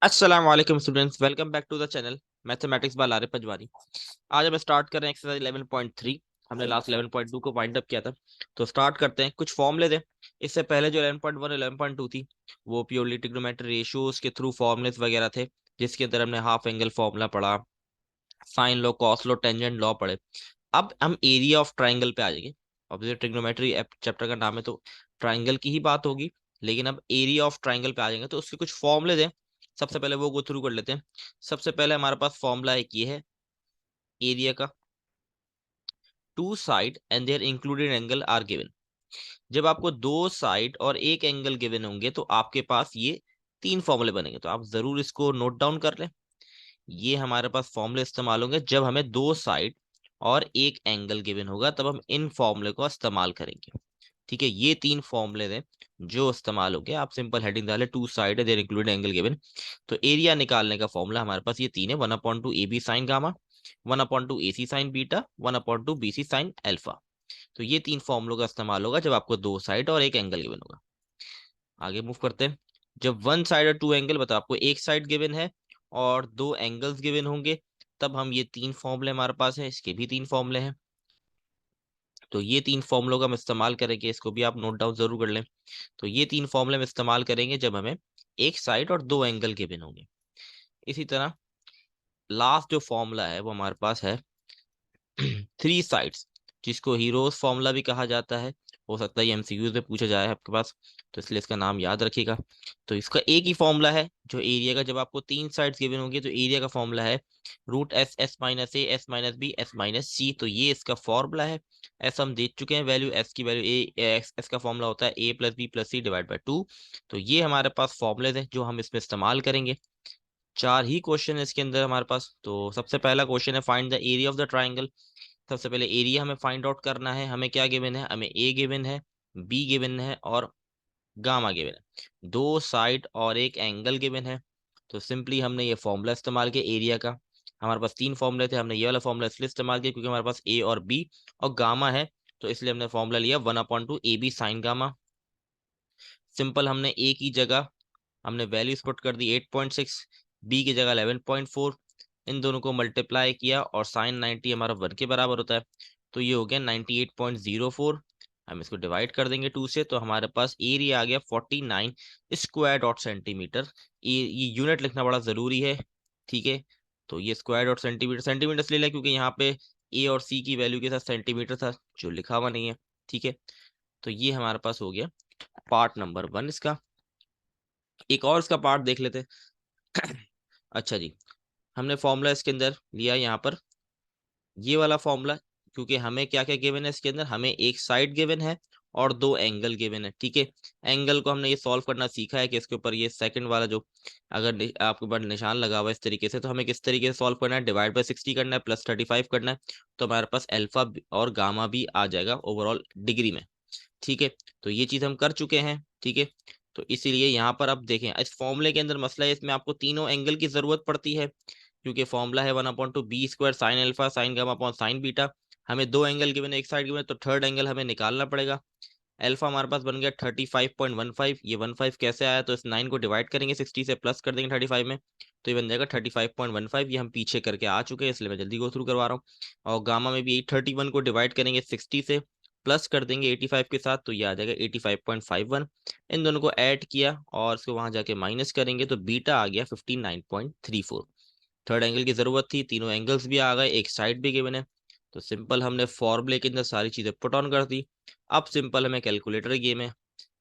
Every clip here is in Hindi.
अस्सलाम वालेकुम students, welcome back to the channel mathematics by Lare Panjwani. आज हम स्टार्ट कर रहे हैं एक्सरसाइज 11.3। हमने लास्ट 11.2 को वाइंड अप किया था, तो स्टार्ट करते हैं। कुछ फॉर्मूले थे इससे पहले, जो 11.1 11.2 थी वो प्योरली ट्रिग्नोमेट्री रेशियोज के थ्रू फॉर्मूलेस वगैरह थे, जिसके अंदर हमने हाफ एंगल फॉर्मूला पढ़ा, sine law, cos law, tangent law पढ़े। अब हम एरिया ऑफ ट्राइंगल पे आ जाएंगे। ऑब्वियसली ट्रिग्नोमेट्री चैप्टर का नाम है तो ट्राइंगल की ही बात होगी, लेकिन अब एरिया ऑफ ट्राइंगल पे आ जाएंगे तो उसके कुछ फॉर्मूले हैं। सबसे पहले वो गो थ्रू कर लेते हैं। सबसे पहले हमारे पास फॉर्मूला एक ये है एरिया का, two side and their included angle are given. जब आपको दो साइड और एक एंगल गिवन होंगे तो आपके पास ये तीन फॉर्मूले बनेंगे, तो आप जरूर इसको नोट डाउन कर लें। ये हमारे पास फॉर्मूले इस्तेमाल होंगे जब हमें दो साइड और एक एंगल गिवन होगा, तब हम इन फॉर्मूले को इस्तेमाल करेंगे। ठीक है, ये तीन फॉर्मूले हैं जो इस्तेमाल हो गया। आप सिंपल हेडिंग डाले टू साइड है देयर इंक्लूडेड एंगल गिवन, तो एरिया निकालने का फॉर्मूला हमारे पास ये तीन है। 1/2 A B sine gamma, 1/2 A C sine beta, 1/2 B C sine alpha. तो ये तीन फॉर्मूलों का इस्तेमाल होगा जब आपको दो साइड और एक एंगल गिवन होगा। आगे मूव करते हैं। जब वन साइड और टू एंगल, बताओ आपको एक साइड गिवन है और दो एंगल्स गिवन होंगे, तब हम ये तीन फॉर्मूले हमारे पास है, इसके भी तीन फॉर्मूले हैं। तो ये तीन फॉर्मूलों का हम इस्तेमाल करेंगे, इसको भी आप नोट डाउन जरूर कर लें। तो ये तीन फॉर्मूले हम इस्तेमाल करेंगे जब हमें एक साइड और दो एंगल गिवन होंगे। इसी तरह लास्ट जो फॉर्मूला है वो हमारे पास है थ्री साइड्स, जिसको हीरोज फॉर्मूला भी कहा जाता है। हो सकता है ये एमसीक्यूज में पूछा जाए आपके पास, तो इसलिए इसका नाम याद रखिएगा। तो इसका एक ही फॉर्मूला है जो एरिया का, जब आपको तीन साइड्स गिवन होंगी तो एरिया का फॉर्मूला है root S, S minus A, S minus B, S minus C. तो ये इसका फॉर्मूला है। एस हम देख चुके हैं वैल्यू, एस की वैल्यू ए, एस का फॉर्मूला होता है A plus B plus C divide by two. तो ये हमारे पास फॉर्मूले हैं जो हम इसमें इस्तेमाल करेंगे। चार ही क्वेश्चन है इसके अंदर हमारे पास। तो सबसे पहला क्वेश्चन है find the area of the triangle. सबसे पहले एरिया हमें फाइंड आउट करना है। हमें क्या गिवन है? हमें ए गिवन है, बी गिवन है और गामा गिवन है। दो साइड और एक एंगल गिवन है। तो सिंपली हमने ये फॉर्मूला इस्तेमाल किया एरिया का। हमारे पास तीन फॉर्मूले थे, हमने ये वाला फॉर्मूला इसलिए इस्तेमाल किया क्योंकि हमारे पास ए और बी और गामा है, तो इसलिए हमने फॉर्मूला लिया 1/2 A B sine gamma. Simple हमने ए की जगह हमने वैल्यूज पुट कर दी 8.6, बी की जगह 11.4। इन दोनों को मल्टीप्लाई किया और साइन 90 हमारा 1 के बराबर होता है, तो ये हो गया 98.04। हम इसको डिवाइड कर देंगे 2 से, तो हमारे पास एरिया आ गया 49 स्क्वायर डॉट सेंटीमीटर। ये यूनिट लिखना बड़ा जरूरी है, ठीक है। तो ये स्क्वायर डॉट सेंटीमीटर, सेंटीमीटर इसलिए लिया क्योंकि यहाँ पे ए और सी की वैल्यू के साथ सेंटीमीटर था जो लिखा हुआ नहीं है, ठीक है। तो ये हमारे पास हो गया पार्ट नंबर 1 इसका। एक और इसका पार्ट देख लेते हैं। अच्छा जी, हमने फॉर्मूला इसके अंदर लिया यहाँ पर ये वाला फॉर्मूला, क्योंकि हमें क्या क्या गिवन है इसके अंदर, हमें एक साइड गिवन है और दो एंगल गिवन है, ठीक है। एंगल को हमने ये सॉल्व करना सीखा है कि इसके ऊपर ये सेकंड वाला जो अगर आपके ऊपर निशान लगा हुआ है इस तरीके से, तो हमें किस तरीके से सॉल्व करना है, डिवाइड बाय 60 करना है, प्लस 35 करना है, तो हमारे पास अल्फा और गामा भी आ जाएगा ओवरऑल डिग्री में, ठीक है। तो ये चीज हम कर चुके हैं, ठीक है। तो इसीलिए यहाँ पर अब देखें इस फॉर्मूले के अंदर मसला है, इसमें आपको तीनों एंगल की जरूरत पड़ती है, क्योंकि फॉर्मूला है 1/2 B square sine alpha sine gamma upon sine beta. हमें दो एंगल गिवन है, एक साइड गिवन है, तो थर्ड एंगल हमें निकालना पड़ेगा। अल्फा हमारे पास बन गया 35.15। ये 15 कैसे आया, तो इस 9 को डिवाइड करेंगे 60 से, प्लस कर देंगे 35 में, तो ये बन जाएगा 35.15। ये हम पीछे करके आ चुके हैं इसलिए मैं जल्दी गो थ्रू करवा रहा हूँ। और गामा में भी 831 को डिवाइड करेंगे 60 से, प्लस कर देंगे 85 के साथ, तो ये आ जाएगा 85.51। इन दोनों को ऐड किया और इसको वहां जाके माइनस करेंगे तो बीटा आ गया 59.34। थर्ड एंगल की जरूरत थी, तीनों एंगल्स भी आ गए, एक साइड भी गिवन है, तो सिंपल हमने फॉर्मूले के अंदर सारी चीजें पुट ऑन कर दी। अब सिंपल हमें कैलकुलेटर गेम है,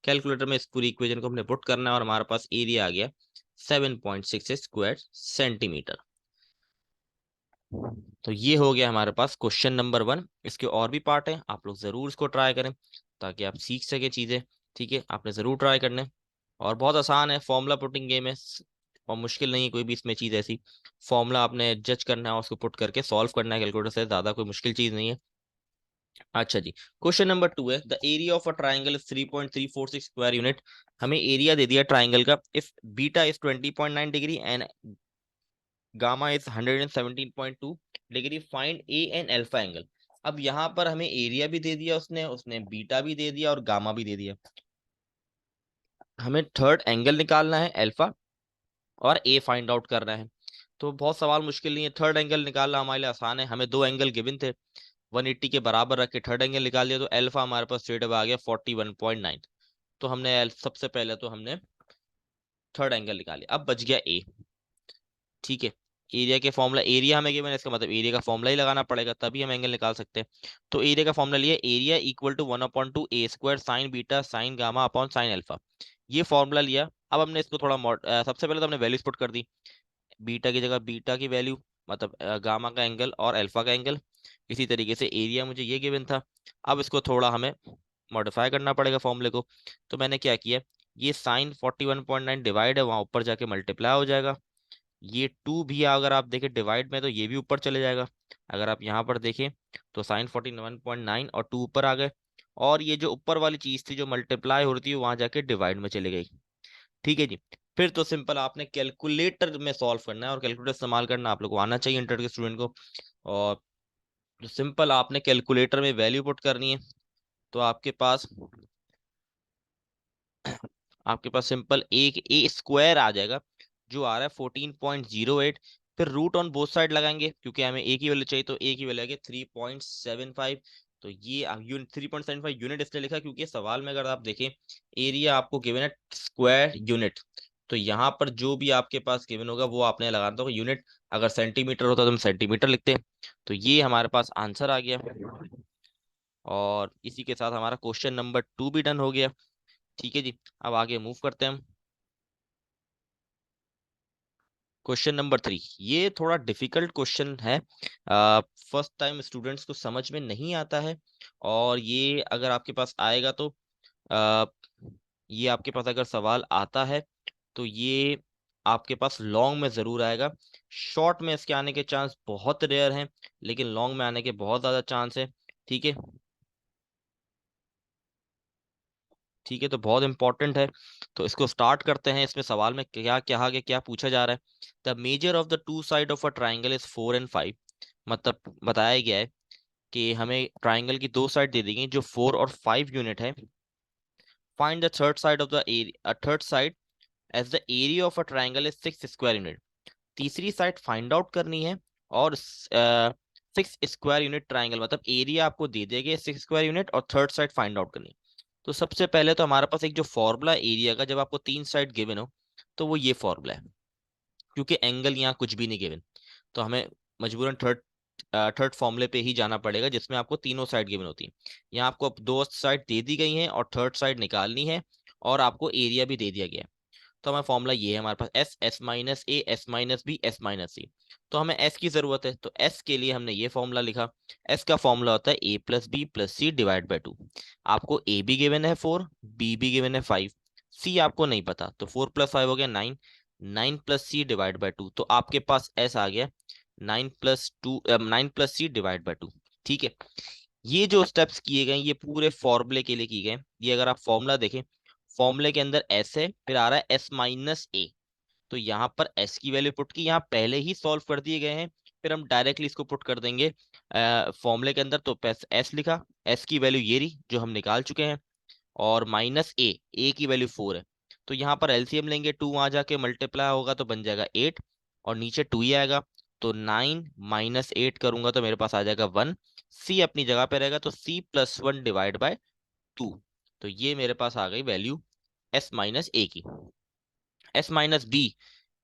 कैलकुलेटर में इस पूरी इक्वेशन को हमने पुट करना है और हमारे पास एरिया आ गया 7.6 स्क्वायर सेंटीमीटर। तो ये हो गया हमारे पास क्वेश्चन नंबर 1। इसके और भी पार्ट हैं, आप लोग जरूर इसको ट्राई करें ताकि आप सीख सके चीजें, ठीक है। आपने जरूर ट्राई करने, और बहुत आसान है, फॉर्मूला पुटिंग गेम है और मुश्किल नहीं है कोई भी इसमें चीज ऐसी। फॉर्मूला आपने जज करना है और उसको पुट करके सॉल्व करना है कैलकुलेटर से, ज्यादा कोई मुश्किल चीज नहीं है। अच्छा जी, क्वेश्चन नंबर 2 है the area of a triangle is 3.346 square unit. हमें एरिया दे दिया ट्राइंगल का, if beta is 20.9 degree and gamma is 117.2 degree, find A and alpha angle. अब यहाँ पर हमें एरिया भी दे दिया उसने उसने बीटा भी दे दिया और गामा भी दे दिया। हमें थर्ड एंगल निकालना है अल्फा, और ए फाइंड आउट करना है। तो बहुत सवाल मुश्किल नहीं है, थर्ड एंगल निकालना हमारे लिए आसान है। हमें दो एंगल गिवन थे, 180 के बराबर रख के थर्ड एंगल निकाल दिया, तो अल्फा हमारे पास स्ट्रेट आ गया 41.9। तो हमने सबसे पहले तो हमने थर्ड एंगल निकाले, अब बच गया ए। ठीक है, एरिया के फॉर्मूला, एरिया हमें गिवन है, इसका मतलब एरिया का फॉर्मूला ही लगाना पड़ेगा, तभी हम एंगल निकाल सकते हैं। तो एरिया का फॉर्मूला लिया, area equal to 1/2 a² sine beta sine gamma upon sine alpha, ये फॉर्मूला लिया। अब हमने इसको थोड़ा सबसे पहले तो हमने वैल्यूज पुट कर दी, बीटा की जगह बीटा की वैल्यू, मतलब गामा का एंगल और अल्फा का एंगल। इसी तरीके से एरिया मुझे ये गिवन था, अब इसको थोड़ा हमें मॉडिफाई करना पड़ेगा फॉर्मूले को। तो मैंने क्या किया, ये साइन 41.9 डिवाइड है, वहां ऊपर जाके मल्टीप्लाई हो जाएगा। ये टू भी अगर आप देखें डिवाइड में, तो ये भी ऊपर चले जाएगा। अगर आप यहाँ पर देखें तो साइन 41.9 और टू ऊपर आ गए, और ये जो ऊपर वाली चीज थी जो मल्टीप्लाई हो रही थी वहां जाके डिवाइड में चली गई। ठीक है जी। फिर तो सिंपल आपने कैलकुलेटर में सॉल्व करना है, और कैलकुलेटर इस्तेमाल करना आप लोग को आना चाहिए इंटर के स्टूडेंट को। और जो सिंपल आपने कैलकुलेटर में वैल्यू पुट करनी है, तो आपके पास सिंपल एक ए स्क्वायर आ जाएगा, जो आ रहा है 14.08। फिर रूट ऑन बोथ साइड लगाएंगे, क्योंकि हमें एक ही वैल्यू चाहिए, तो एक ही वैल्यू आएगी 3.75। तो ये यूनिट 3.75 यूनिट इसलिए लिखा क्योंकि सवाल में अगर आप देखें एरिया आपको गिवन है स्क्वायर यूनिट, तो यहाँ पर जो भी आपके पास गिवन होगा वो आपने लगाना होगा यूनिट। अगर सेंटीमीटर होता तो हम सेंटीमीटर लिखते हैं। तो ये हमारे पास आंसर आ गया, और इसी के साथ हमारा क्वेश्चन नंबर 2 भी डन हो गया। ठीक है जी, अब आगे मूव करते हैं हम। क्वेश्चन नंबर 3, ये थोड़ा डिफिकल्ट क्वेश्चन है, फर्स्ट टाइम स्टूडेंट्स को समझ में नहीं आता है। और ये अगर आपके पास आएगा तो आ, ये आपके पास अगर सवाल आता है तो ये आपके पास लॉन्ग में जरूर आएगा। शॉर्ट में इसके आने के चांस बहुत रेयर हैं, लेकिन लॉन्ग में आने के बहुत ज्यादा चांस है। ठीक है, ठीक है, तो बहुत इंपॉर्टेंट है। तो इसको स्टार्ट करते हैं। इसमें सवाल में क्या क्या आगे क्या पूछा जा रहा है, the measure of the two side of a triangle is 4 and 5। मतलब बताया गया है कि हमें ट्राइंगल की दो साइड दे दी गई जो 4 और 5 यूनिट है। Find the third side of the area, third side as the area of a triangle is 6 square unit. तीसरी साइड फाइंड आउट करनी है, और 6 स्क्वायर यूनिट ट्राइंगल, मतलब एरिया आपको दे देंगे 6 स्क्वायर यूनिट, और थर्ड साइड फाइंड आउट करनी है। तो सबसे पहले तो हमारे पास एक जो फॉर्मूला एरिया का, जब आपको तीन साइड गिवन हो, तो वो ये फॉर्मूला है। क्योंकि एंगल यहाँ कुछ भी नहीं गिवन, तो हमें मजबूरन थर्ड फॉर्मूले पे ही जाना पड़ेगा, जिसमें आपको तीनों साइड गिवन होती है। यहाँ आपको अब दो साइड दे दी गई हैं और थर्ड साइड निकालनी है, और आपको एरिया भी दे दिया गया है। तो हमारा फॉर्मूला ये है हमारे पास, S S minus A S minus B S minus C. तो हमें एस की जरूरत है, तो एस के लिए हमने ये फॉर्मूला लिखा। एस का फॉर्मूला होता है A plus B plus C divide by two. आपको ए भी गिवन है 4, बी भी गिवन है 5, सी आपको नहीं पता, तो 4 + 5 हो गया 9, 9 plus C divide by two. तो आपके पास एस आ गया 9 + सी डिवाइड बाई टू। ठीक है, ये जो स्टेप्स किए गए ये पूरे फॉर्मूले के लिए किए गए। ये अगर आप फॉर्मूला देखें, फॉर्मूले के अंदर एस है, फिर आ रहा है एस माइनस ए। तो यहाँ पर एस की वैल्यू पुट की, यहाँ पहले ही सॉल्व कर दिए गए हैं, फिर हम डायरेक्टली इसको पुट कर देंगे फॉर्मूले के अंदर। तो एस लिखा, एस की वैल्यू ये रही जो हम निकाल चुके हैं, और माइनस ए, ए की वैल्यू 4 है। तो यहाँ पर एलसीएम लेंगे, 2 वहां जाके मल्टीप्लाई होगा तो बन जाएगा 8, और नीचे 2 ही आएगा। तो 9 - 8 करूंगा तो मेरे पास आ जाएगा 1। सी अपनी जगह पे रहेगा, तो C+1 डिवाइड बाय 2। तो ये मेरे पास आ गई वैल्यू एस माइनस ए की। एस माइनस बी,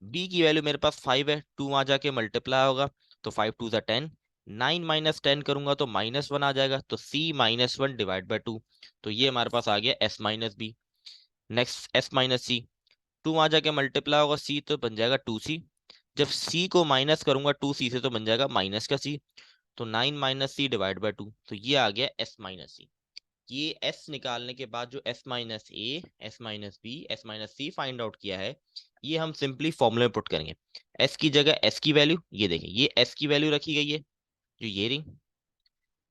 बी की वैल्यू मेरे पास 5 है, 2 वहां जाके मल्टीप्लाई होगा, तो 5 × 2 = 10। 9 - 10 करूंगा तो -1 आ जाएगा, तो C - 1 डिवाइड बाई 2। तो ये हमारे पास आ गया S minus B. Next S minus C, 2 वहां जाके मल्टीप्लाई होगा सी, तो बन जाएगा 2C। जब सी को माइनस करूंगा 2C से, तो बन जाएगा माइनस का सी। तो 9 - C डिवाइड बाई 2, तो ये आ गया एस माइनस सी। ये एस निकालने के बाद जो S minus A S minus B S minus C find out किया है, ये हम सिंपली फॉर्मूले में पुट करेंगे। एस की जगह एस की वैल्यू, ये देखें ये एस की वैल्यू रखी गई है जो ये रही,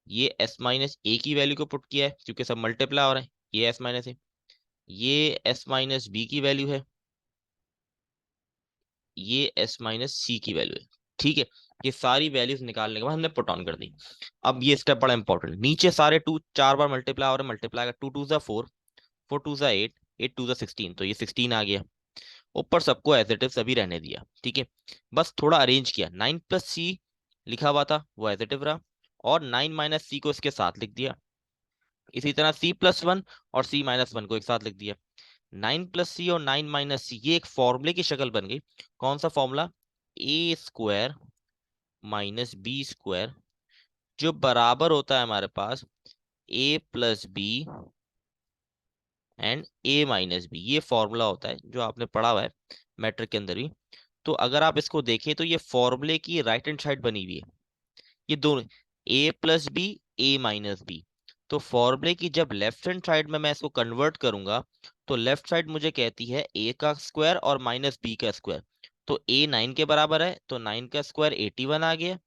ये एस माइनस ए की वैल्यू को पुट किया है क्योंकि सब मल्टीप्लाई हो रहे हैं, ये एस माइनस है। ये एस माइनस बी की वैल्यू है, ये एस माइनस सी की वैल्यू है। ठीक है, ये सारी वैल्यूज निकालने के बाद हमने पुट ऑन कर दी। अब ये स्टेप बड़ा इंपॉर्टेंट, नीचे सारे टू चार बार मल्टीप्लाई हो रहे हैं, मल्टीप्लाई का 2 × 2 = 4, 4 × 2 = 8, 8 × 2 = 16, तो ये 16 आ गया। ऊपर सबको एज इट इज सभी रहने दिया, ठीक है। बस थोड़ा अरेंज किया, 9 + c लिखा हुआ था वो एज इट इज रहा, और 9 - c को इसके साथ लिख दिया। इसी तरह c+1 और c-1 को एक साथ लिख दिया। 9 + c और 9 - c ये एक फॉर्मूले की शक्ल बन गई। कौन सा फॉर्मूला? a² - b², जो बराबर होता है हमारे पास a+b एंड a-b। ये फॉर्मूला होता है जो आपने पढ़ा हुआ है मैट्रिक के अंदर भी। तो अगर आप इसको देखें तो ये फॉर्मूले की राइट हैंड साइड बनी हुई है, ये दोनों a+b a-b। तो फॉर्मूले की जब लेफ्ट हैंड साइड में मैं इसको कन्वर्ट करूंगा तो लेफ्ट साइड मुझे कहती है a का स्क्वायर और -b का स्क्वायर। तो a 9 के बराबर है, तो 9 का स्क्वायर 81 आ गया,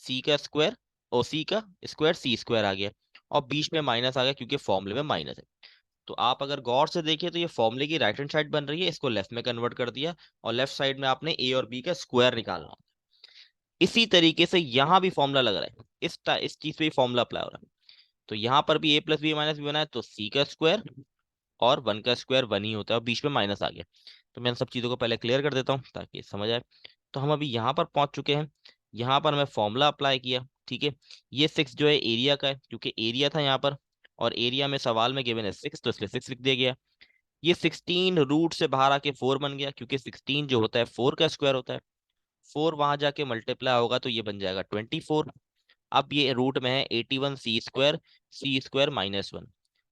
c का स्क्वायर और c का स्क्वायर c² आ गया, और बीच में माइनस आ गया क्योंकि फॉर्मूले में माइनस है। तो आप अगर गौर से देखिए तो ये फॉर्मूले की राइट हैंड साइड बन रही है, इसको लेफ्ट में कन्वर्ट कर दिया, और लेफ्ट साइड में आपने a और b का स्क्वायर निकालना होता है। इसी तरीके से यहाँ भी फॉर्मूला लग रहा है, इस चीज पे फॉर्मूला अप्लाई हो रहा है। तो यहाँ पर भी a+b - b बना है, तो c का स्क्वायर और 1 का स्क्वायर 1 ही होता है, और बीच में माइनस आ गया। तो मैं इन सब चीजों को पहले क्लियर कर देता हूँ ताकि समझ आए। तो हम अभी यहाँ पर पहुंच चुके हैं, यहाँ पर मैं फॉर्मूला अप्लाई किया, ठीक है। ये 6 जो है एरिया का है, क्योंकि एरिया था यहाँ पर, और एरिया में सवाल में गिवन है 6, तो इसलिए 6 लिख दिया गया। ये 16 रूट से बाहर आके 4 बन गया, क्योंकि 16 जो होता है 4 का स्क्वायर होता है। 4 वहां जाके मल्टीप्लाई होगा तो ये बन जाएगा 24। अब ये रूट में है 81 c²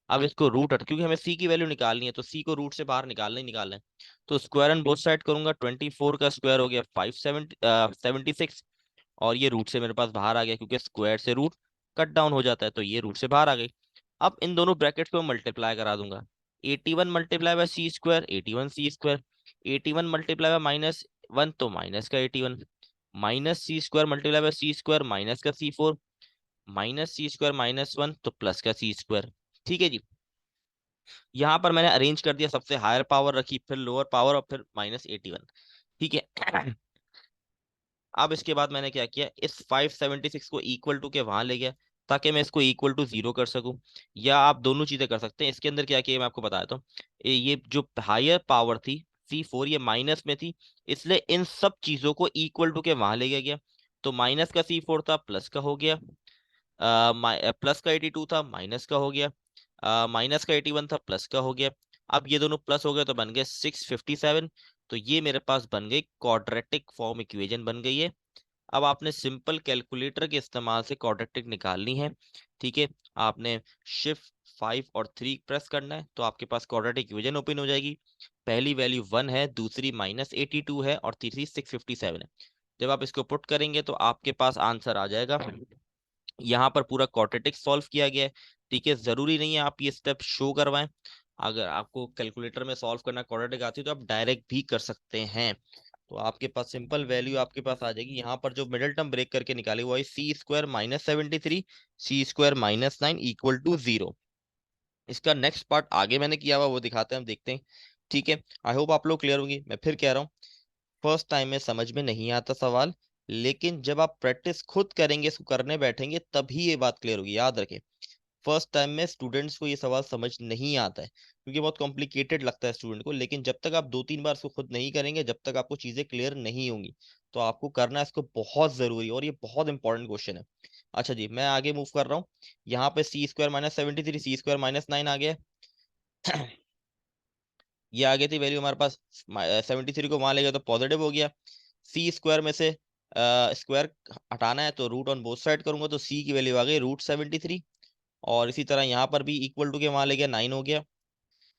अब इसको रूट हट, क्योंकि हमें c की वैल्यू निकालनी है तो c को रूट से बाहर निकालना ही निकालना है। तो स्क्वायर ऑन बोथ साइड करूंगा, 24 का स्क्वायर हो गया 576, और ये रूट से मेरे पास बाहर आ गया क्योंकि स्क्वायर से रूट कट डाउन हो जाता है, तो ये रूट से बाहर आ गई। अब इन दोनों ब्रैकेट्स को मल्टीप्लाई करा दूंगा, 81 multiply by c², 81 c², 81 multiply by -1 तो माइनस का 81, -c² multiply by c² minus का c4, -c² - 1 तो प्लस का c²। ठीक है जी। यहाँ पर मैंने अरेंज कर दिया, सबसे हायर पावर रखी, फिर लोअर पावर, और फिर -81। ठीक है। अब इसके बाद मैंने क्या किया, इस 576 को इक्वल टू के वहां ले गया, ताकि मैं इसको इक्वल टू 0 कर सकूं। या आप दोनों चीजें कर सकते हैं। इसके अंदर क्या किया मैं आपको बता देता हूँ। ये जो हायर पावर थी C4, ये माइनस में थी, इसलिए इन सब चीजों को इक्वल टू के वहां ले गया। तो माइनस का C4 था, प्लस का हो गया, प्लस का 82 था, माइनस का हो गया, माइनस का 81 था, प्लस का हो गया। अब ये दोनों प्लस हो गए तो बन गए 657। तो ये मेरे पास बन गई क्वाड्रेटिक फॉर्म इक्वेशन बन गई है। अब आपने सिंपल कैलकुलेटर के इस्तेमाल से क्वाड्रेटिक निकालनी है, ठीक है। आपने शिफ्ट 5 और 3 प्रेस करना है, तो आपके पास क्वाड्रेटिक इक्वेशन ओपन हो जाएगी। पहली वैल्यू 1 है, दूसरी -82 है, और तीसरी 657 है। जब आप इसको पुट करेंगे तो आपके पास आंसर आ जाएगा। यहाँ पर पूरा क्वाड्रेटिक सॉल्व किया गया है, ठीक है। जरूरी नहीं है आप ये स्टेप शो करवाएं, अगर आपको कैलकुलेटर में सॉल्व करना क्वाड्रेटिक आती है तो आप डायरेक्ट भी कर सकते हैं। तो आपके पास सिंपल वैल्यू आपके पास आ जाएगी। यहाँ पर जो मिडिल टर्म ब्रेक करके निकाली वो है c² - 73 c² - 9 = 0। इसका नेक्स्ट पार्ट आगे मैंने किया हुआ वो दिखाते हैं, हम देखते हैं, ठीक है। आई होप आप लोग क्लियर होंगी। मैं फिर कह रहा हूँ, फर्स्ट टाइम में समझ में नहीं आता सवाल, लेकिन जब आप प्रैक्टिस खुद करेंगे, इसको करने बैठेंगे, तभी ये बात क्लियर होगी। याद रखें, फर्स्ट टाइम में स्टूडेंट्स को ये सवाल समझ नहीं आता है, क्योंकि बहुत कॉम्प्लिकेटेड लगता है स्टूडेंट को। लेकिन जब तक आप 2-3 बार इसको खुद नहीं करेंगे, जब तक आपको चीजें क्लियर नहीं होंगी, तो आपको करना इसको बहुत जरूरी है, और ये बहुत इंपॉर्टेंट क्वेश्चन है। अच्छा जी, मैं आगे मूव कर रहा हूँ। यहाँ पे c² - 73 c² - 9 आ गया। ये आ गई थी वैल्यू हमारे पास, 73 को वहां ले गया तो पॉजिटिव हो गया। c² में से स्क्वायर हटाना है, तो रूट ऑन बोथ साइड करूंगा, तो c की वैल्यू आ गई √73। और इसी तरह यहाँ पर भी इक्वल टू के वहां ले गया, 9 हो गया।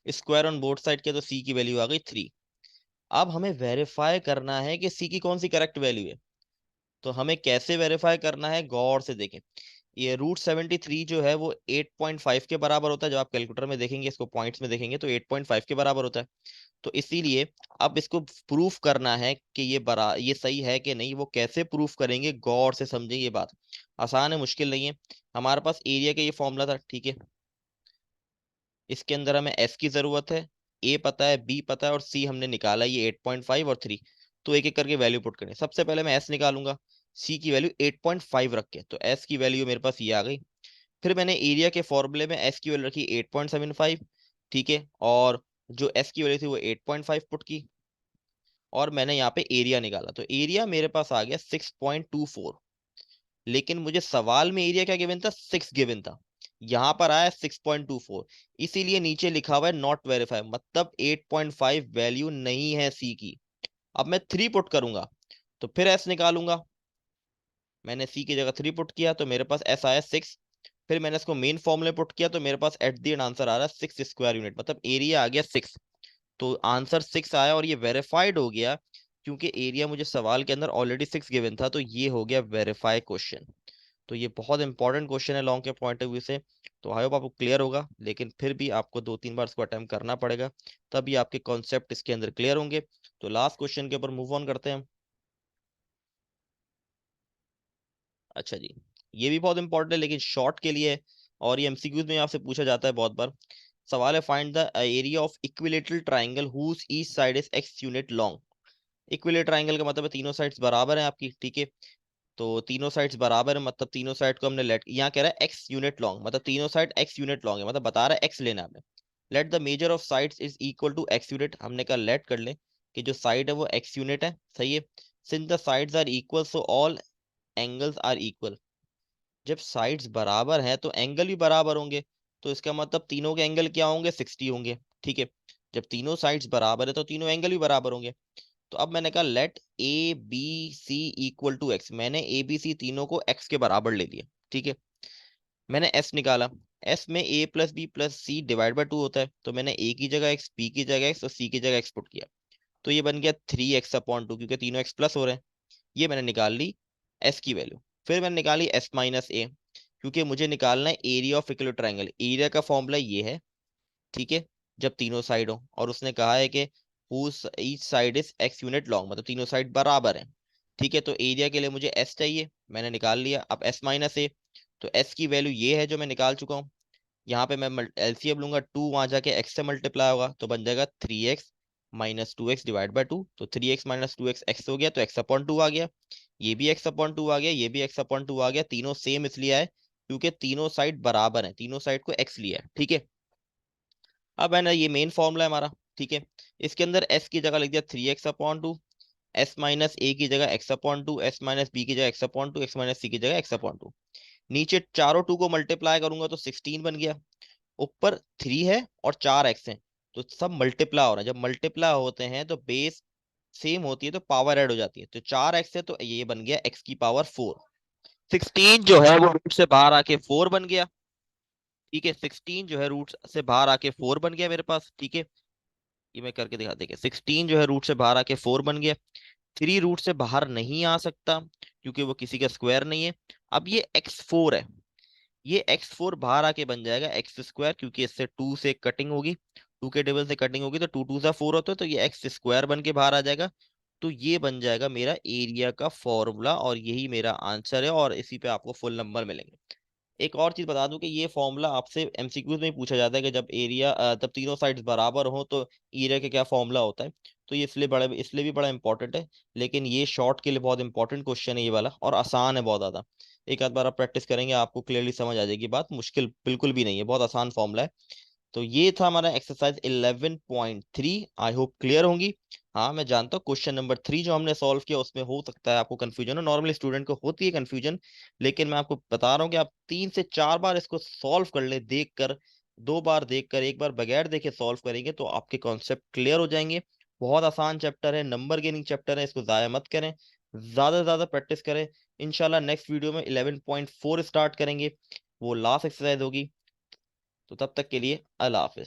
स्क्वायर ऑन बोथ साइड के, तो c की वैल्यू आ गई 3। अब हमें वेरीफाई करना है कि c की कौन सी करेक्ट वैल्यू है। तो हमें कैसे वेरीफाई करना है, गौर से देखें। ये √73 जो है वो 8.5 के बराबर होता है। जब आप कैलकुलेटर में देखेंगे, इसको पॉइंट्स में देखेंगे, तो 8.5 के बराबर होता है। तो इसीलिए अब इसको प्रूफ करना है कि ये सही है कि नहीं। वो कैसे प्रूफ करेंगे, गौर से समझें ये बात। आसान है, मुश्किल नहीं है। हमारे पास एरिया का ये फॉर्मूला था, ठीक है। इसके अंदर हमें एस की जरूरत है, ए पता है, बी पता है, और सी हमने निकाला ये 8.5 और 3। तो एक एक करके वैल्यू पुट करें। सबसे पहले मैं एस निकालूंगा, सी की वैल्यू 8.5 रख के, तो एस की वैल्यू मेरे पास ये आ गई। फिर मैंने एरिया के फॉर्मूले में एस की वैल्यू रखी 8.75, ठीक है। और जो एस की वैल्यू थी वो 8.5 पुट की। और मैंने यहाँ पे एरिया निकाला, तो एरिया मेरे पास आ गया 6.24। लेकिन मुझे सवाल में एरिया क्या गिवन था, 6 गिवन था, यहां पर आया 6.24, इसीलिए नीचे लिखा हुआ है नॉट वेरीफाई, मतलब 8.5 वैल्यू नहीं है सी की। अब मैं 3 पुट करूंगा तो फिर एस निकालूंगा। मैंने सी की जगह 3 पुट किया तो मेरे पास एस आया 6। फिर मैंने इसको मेन फॉर्मूले पुट किया तो मेरे पास एट द एंड आंसर आ रहा है 6 स्क्वायर यूनिट, मतलब एरिया आ गया 6। तो आंसर 6 आया और ये वेरीफाइड हो गया, क्योंकि एरिया मुझे सवाल के अंदर ऑलरेडी 6 गिवन था, तो ये हो गया वेरीफाई क्वेश्चन। तो ये बहुत इंपॉर्टेंट क्वेश्चन है लॉन्ग के पॉइंट ऑफ व्यू से। तो आई होप आपको क्लियर होगा, लेकिन फिर भी आपको 2-3 बार इसको अटेम्प्ट करना पड़ेगा, तभी आपके कॉन्सेप्ट इसके अंदर क्लियर होंगे। तो लास्ट क्वेश्चन के ऊपर मूव ऑन करते हैं। अच्छा जी, ये भी बहुत इंपॉर्टेंट है लेकिन शॉर्ट के लिए है, और ये एमसीक्यूज में आपसे पूछा जाता है बहुत बार। सवाल है, find the area of equilateral triangle whose each side is X unit long. Equilateral triangle का मतलब है तीनों साइड्स बराबर हैं आपकी, ठीक है। तो तीनों साइड्स बराबर है, मतलब तीनों साइड को हमने लेट, यहाँ कह रहा है एक्स यूनिट लॉन्ग, मतलब तीनों साइड एक्स यूनिट लॉन्ग है, मतलब बता रहा है एक्स लेना है हमें। Let the measure of sides is equal to X unit, हमने कहा लेट कर ले कि जो साइड है वो एक्स यूनिट है, सही है। Since the sides are equal so all angles are equal. जब साइड्स बराबर हैं तो एंगल भी बराबर होंगे, तो इसका मतलब तीनों के एंगल क्या होंगे, 60 होंगे, ठीक है। जब तीनों साइड्स बराबर है तो तीनों एंगल भी बराबर होंगे। तो अब मैंने कहा let A B C equal to X, मैंने ए बी सी तीनों को एक्स के बराबर ले लिया, ठीक है। मैंने एस निकाला, एस में A plus B plus C divide by 2 होता है, तो मैंने ए की जगह एक्स, बी की जगह एक्स और सी की जगह एक्स पुट किया। तो ये बन गया 3x/2, क्योंकि तीनों एक्स प्लस हो रहे हैं। ये मैंने निकाल ली एस की वैल्यू। फिर मैंने निकाली एस माइनस ए, क्योंकि मुझे निकालना है area of equilateral triangle. Area का फॉर्मूला ये है, ठीक है, जब तीनों साइड हो, और उसने कहा है कि each side is X unit long, मतलब तीनों साइड बराबर हैं, ठीक है। तो एरिया के लिए मुझे एस चाहिए, मैंने निकाल लिया। अब एस माइनस ए, तो एस की वैल्यू ये है जो मैं निकाल चुका हूँ। यहाँ पे मैं एलसीएम लूंगा, 2 वहां जाके एक्स से मल्टीप्लाई होगा तो बन जाएगा 3x minus 2x divide by 2। तो 3x माइनस 2x एक्स हो गया, तो x/2 आ गया। ये भी x/2 आ गया, ये भी x/2 आ गया। तीनों सेम इसलिए आए क्योंकि तीनों साइड बराबर है, तीनों साइड को x लिया है, ठीक है। अब है ना, ये मेन फॉर्मूला है हमारा, ठीक है। इसके अंदर s की जगह लिख दिया 3x/2, एस माइनस ए की जगह x/2, एस माइनस बी की जगह x/2, एक्स माइनस सी की जगह x/2। नीचे चारों 2 को मल्टीप्लाई करूंगा तो 16 बन गया। ऊपर 3 है और 4 एक्स है, तो सब मल्टीप्लाई हो रहा है। जब मल्टीप्लाई होते हैं तो बेस सेम होती है तो पावर ऐड हो जाती है। तो 4 एक्स है तो ये बन गया एक्स की पावर 4। 16 जो है वो रूट से बाहर आके 4 बन गया, ठीक है। 16 जो है रूट से बाहर आके 4 बन गया मेरे पास, ठीक है। ये मैं करके दिखा, देखिए 16 जो है रूट से बाहर आके 4 बन गया। 3 रूट से बाहर नहीं आ सकता क्योंकि वो किसी का स्क्वायर नहीं है। अब ये x4 है, ये x4 बाहर आके बन जाएगा x², क्योंकि इससे 2 से कटिंग होगी, 2 के टेबल से कटिंग होगी तो 2 2 सा 4 होता है, तो ये x² बन के बाहर आ जाएगा। तो ये बन जाएगा मेरा एरिया का फॉर्मूला, और यही मेरा आंसर है, और इसी पे आपको फुल नंबर मिलेंगे। एक और चीज बता दूं कि ये फॉर्मूला आपसे एमसीक्यूज में ही पूछा जाता है कि जब एरिया तब तीनों साइड्स बराबर हो तो एरिया का क्या फॉर्मूला होता है। तो ये इसलिए भी बड़ा इंपॉर्टेंट है। लेकिन ये शॉर्ट के लिए बहुत इंपॉर्टेंट क्वेश्चन है ये वाला, और आसान है बहुत ज्यादा। एक आध बार आप प्रैक्टिस करेंगे आपको क्लियरली समझ आ जाएगी बात, मुश्किल बिल्कुल भी नहीं है, बहुत आसान फॉर्मूला है। तो ये था हमारा एक्सरसाइज 11.3, आई होप क्लियर होंगी। हाँ मैं जानता हूँ क्वेश्चन नंबर 3 जो हमने सॉल्व किया उसमें हो सकता है आपको कंफ्यूजन हो, नॉर्मली स्टूडेंट को होती है कंफ्यूजन। लेकिन मैं आपको बता रहा हूँ कि आप 3 से 4 बार इसको सॉल्व कर ले, देख कर, 2 बार देख कर, एक बार बगैर देखे सॉल्व करेंगे तो आपके कॉन्सेप्ट क्लियर हो जाएंगे। बहुत आसान चैप्टर है, नंबर गेनिंग चैप्टर है, इसको जाया मत करें, ज्यादा से ज्यादा प्रैक्टिस करें। इंशाल्लाह नेक्स्ट वीडियो में 11.4 स्टार्ट करेंगे, वो लास्ट एक्सरसाइज होगी। तो तब तक के लिए अल्लाह हाफिज।